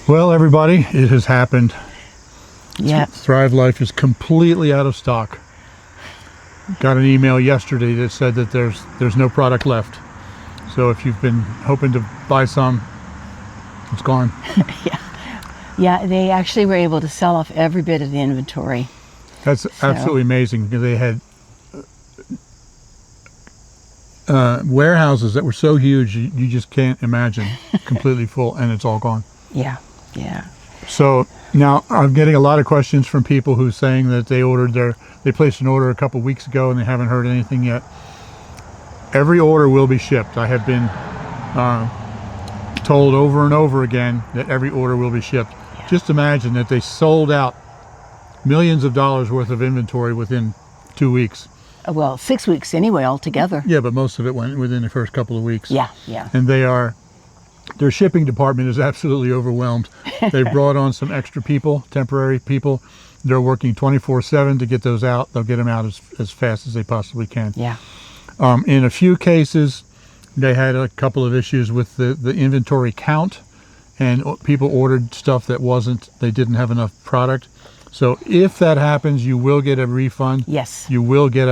Well, everybody, it has happened. Yeah. Thrive Life is completely out of stock. Got an email yesterday that said that there's no product left. So if you've been hoping to buy some, it's gone. Yeah, they actually were able to sell off every bit of the inventory. That's absolutely amazing, because they had warehouses that were so huge you just can't imagine, completely full, and it's all gone. Yeah. So now I'm getting a lot of questions from people who are saying that they placed an order a couple weeks ago and they haven't heard anything yet. Every order will be shipped. I have been told over and over again that every order will be shipped. Yeah. Just imagine that they sold out millions of dollars worth of inventory within 2 weeks. Well, 6 weeks anyway altogether. Yeah, but most of it went within the first couple of weeks. Yeah. And their shipping department is absolutely overwhelmed. They brought on some extra people, temporary people. They're working 24/7 to get those out. They'll get them out as fast as they possibly can. Yeah. In a few cases, they had a couple of issues with the inventory count, and people ordered stuff that they didn't have enough product. So if that happens, you will get a refund. Yes. You will get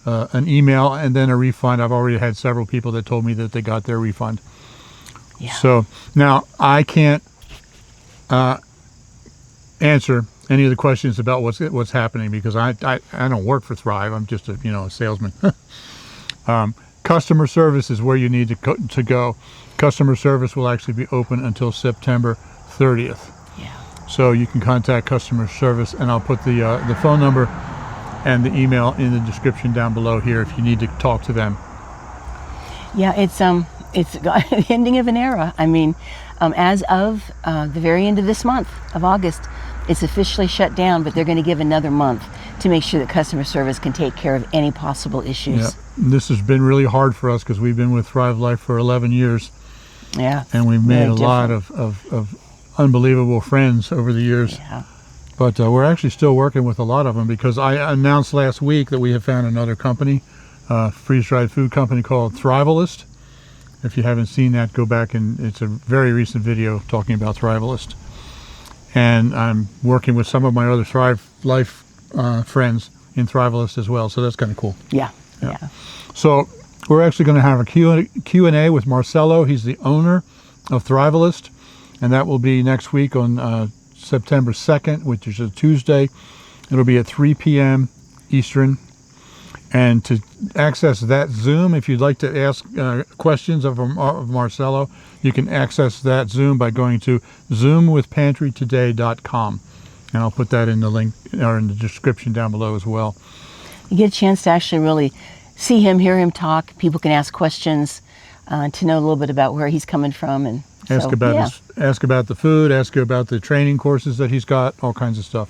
an email and then a refund. I've already had several people that told me that they got their refund. Yeah. So now I can't answer any of the questions about what's happening, because I don't work for Thrive. I'm just a salesman. Customer service is where you need to go. Customer service will actually be open until September 30th. Yeah. So you can contact customer service, and I'll put the phone number and the email in the description down below here if you need to talk to them. Yeah, it's the ending of an era. I mean, as of the very end of this month of August, it's officially shut down, but they're going to give another month to make sure that customer service can take care of any possible issues. Yeah. This has been really hard for us because we've been with Thrive Life for 11 years. Yeah. And we've made a lot of unbelievable friends over the years. Yeah. But we're actually still working with a lot of them, because I announced last week that we have found another company, freeze-dried food company called Thrivalist. If you haven't seen that, go back, and it's a very recent video talking about Thrivalist. And I'm working with some of my other Thrive Life friends in Thrivalist as well, so that's kind of cool. Yeah. So we're actually going to have a Q&A with Marcelo. He's the owner of Thrivalist, and that will be next week on September 2nd, which is a Tuesday. It'll be at 3 p.m. Eastern. And to access that Zoom, if you'd like to ask questions of Marcelo, you can access that Zoom by going to zoomwithpantrytoday.com. And I'll put that in the link or in the description down below as well. You get a chance to actually really see him, hear him talk. People can ask questions to know a little bit about where he's coming from, and ask about the food, ask about the training courses that he's got, all kinds of stuff.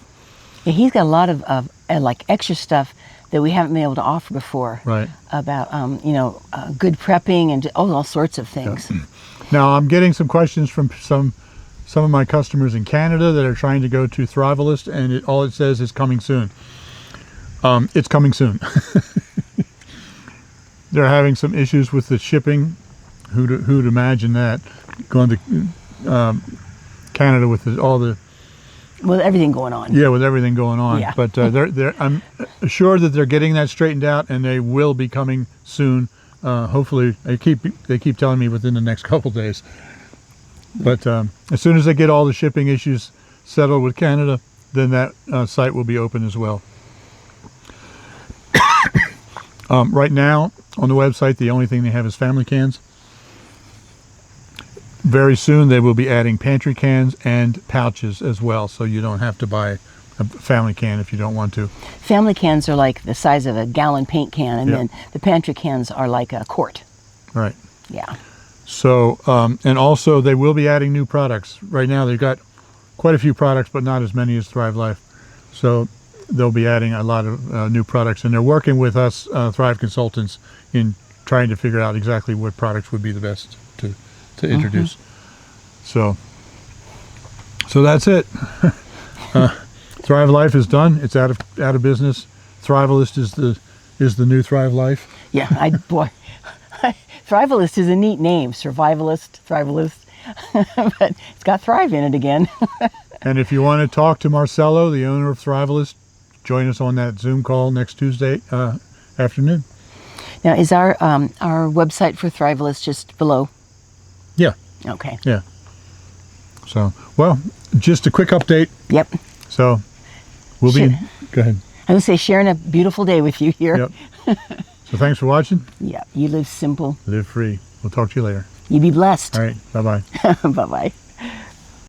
Yeah, he's got a lot of like extra stuff that we haven't been able to offer before. Right. About good prepping and all sorts of things. Yeah. Now I'm getting some questions from some of my customers in Canada that are trying to go to Thrivalist, and all it says is coming soon. It's coming soon. They're having some issues with the shipping. Who'd imagine that, going to Canada with all the with everything going on. Yeah, with everything going on. Yeah. But I'm sure that they're getting that straightened out, and they will be coming soon. Hopefully, they keep telling me within the next couple days. But as soon as they get all the shipping issues settled with Canada, then that site will be open as well. Right now on the website, the only thing they have is family cans. Very soon they will be adding pantry cans and pouches as well, so you don't have to buy a family can if you don't want to. Family cans are like the size of a gallon paint can, and then the pantry cans are like a quart. Right. Yeah. So, and also they will be adding new products. Right now they've got quite a few products, but not as many as Thrive Life. So they'll be adding a lot of new products, and they're working with us, Thrive Consultants, in trying to figure out exactly what products would be the best to introduce. So that's it. Thrive Life is done. It's out of business. Thrivalist is the new Thrive Life. Yeah, Thrivalist is a neat name. Survivalist, Thrivalist. but it's got Thrive in it again. And if you want to talk to Marcelo, the owner of Thrivalist, join us on that Zoom call next Tuesday afternoon. Now, is our website for Thrivalist just below? Yeah, Okay. yeah. So, well, just a quick update. Yep. So, we'll be. Go ahead. I was going to say, sharing a beautiful day with you here. Yep. So, thanks for watching. Yeah. You live simple. Live free. We'll talk to you later. You be blessed. All right. Bye bye. Bye-bye.